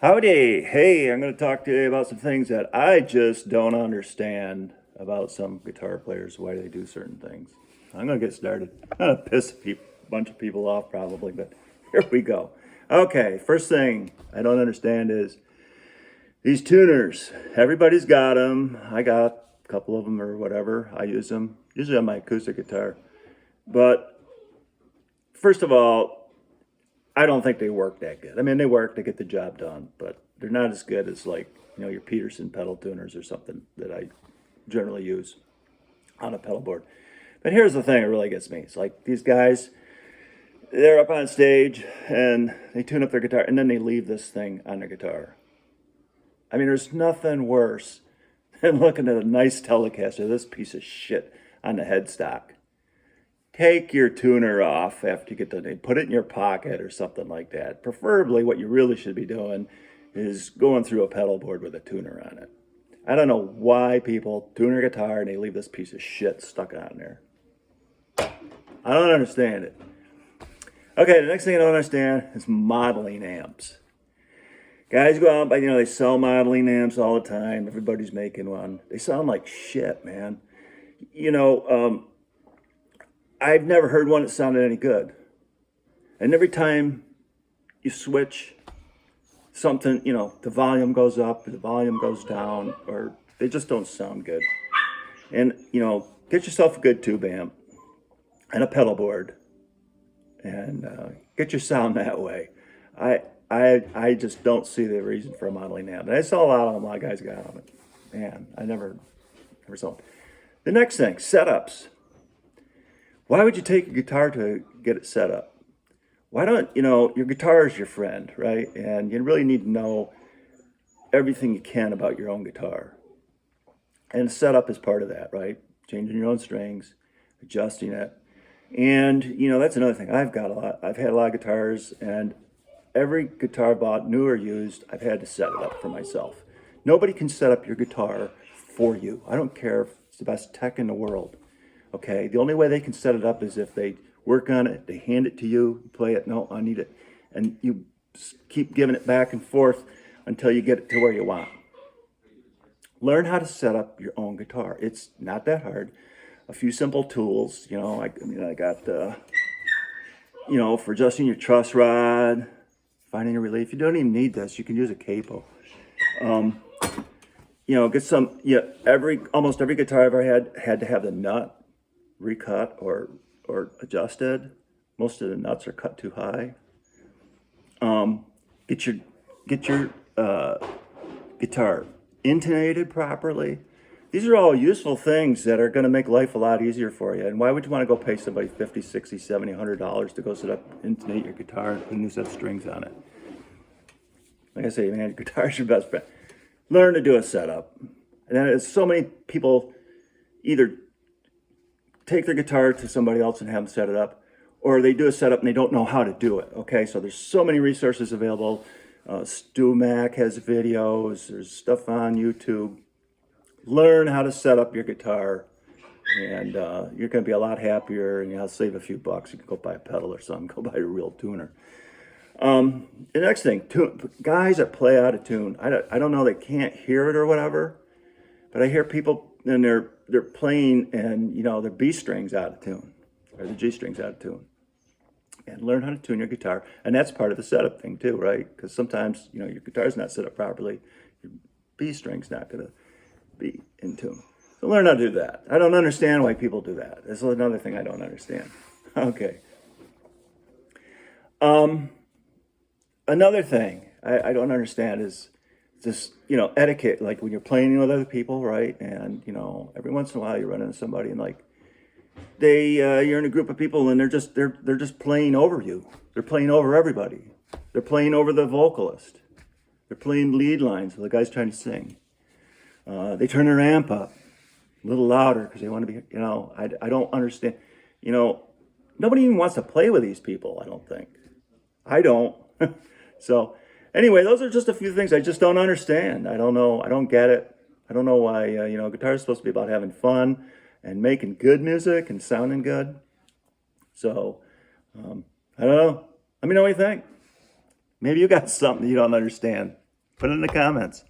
Howdy! Hey, I'm going to talk to you about some things that I just don't understand about some guitar players, why they do certain things. I'm going to get started. I'm going to piss a bunch of people off probably, but here we go. Okay, first thing I don't understand is these tuners. Everybody's got them. I got a couple of them or whatever. I use them usually on my acoustic guitar. But first of all, I don't think they work that good. I mean, they work, they get the job done, but they're not as good as like, your Peterson pedal tuners or something that I generally use on a pedal board. But here's the thing that really gets me. It's like these guys, they're up on stage and they tune up their guitar and then they leave this thing on their guitar. I mean, there's nothing worse than looking at a nice Telecaster, this piece of shit on the headstock. Take your tuner off after you get done. Put it in your pocket or something like that. Preferably what you really should be doing is going through a pedal board with a tuner on it. I don't know why people tune their guitar and they leave this piece of shit stuck on there. I don't understand it. Okay, the next thing I don't understand is modeling amps. Guys go out, they sell modeling amps all the time. Everybody's making one. They sound like shit, man. I've never heard one that sounded any good. And every time you switch something, the volume goes up, the volume goes down, or they just don't sound good. And, get yourself a good tube amp and a pedal board and get your sound that way. I just don't see the reason for a modeling amp. And I saw a lot of them, a lot of guys got on it. Man, I never saw them. The next thing, setups. Why would you take a guitar to get it set up? Why don't, your guitar is your friend, right? And you really need to know everything you can about your own guitar. And setup is part of that, right? Changing your own strings, adjusting it. And, that's another thing. I've had a lot of guitars, and every guitar I bought, new or used, I've had to set it up for myself. Nobody can set up your guitar for you. I don't care if it's the best tech in the world. Okay, the only way they can set it up is if they work on it, they hand it to you, you play it, no, I need it. And you keep giving it back and forth until you get it to where you want. Learn how to set up your own guitar. It's not that hard. A few simple tools, I got, for adjusting your truss rod, finding a relief. You don't even need this. You can use a capo. Get some, almost every guitar I ever had to have the nut recut or adjusted. Most of the nuts are cut too high. Get your guitar intonated properly. These are all useful things that are going to make life a lot easier for you. And why would you want to go pay somebody $50, $60, $70, $100 to go set up, intonate your guitar and put a new set of strings on it? Like I say, man, your guitar is your best friend. Learn to do a setup. And then so many people either take their guitar to somebody else and have them set it up, or they do a setup and they don't know how to do it. Okay, so there's so many resources available. Stu Mac has videos. There's stuff on YouTube. Learn how to set up your guitar, and you're going to be a lot happier, and you'll save a few bucks. You can go buy a pedal or something. Go buy a real tuner. The next thing, guys that play out of tune. I don't know, they can't hear it or whatever, but I hear people and they're playing and their B strings out of tune or the G strings out of tune. And learn how to tune your guitar, and that's part of the setup thing too, right? Because sometimes your guitar's not set up properly, your B string's not going to be in tune. So learn how to do that. I don't understand why people do that. This is another thing I don't understand. Okay. Another thing I don't understand is this, etiquette, like when you're playing with other people, right? And, every once in a while you run into somebody and you're in a group of people and they're just playing over you. They're playing over everybody. They're playing over the vocalist. They're playing lead lines while the guy's trying to sing. They turn their amp up a little louder because they want to be, I don't understand. Nobody even wants to play with these people, I don't think. I don't. So anyway, those are just a few things I just don't understand. I don't know. I don't get it. I don't know why, guitar is supposed to be about having fun and making good music and sounding good. So, I don't know. Let me know what you think. Maybe you got something you don't understand. Put it in the comments.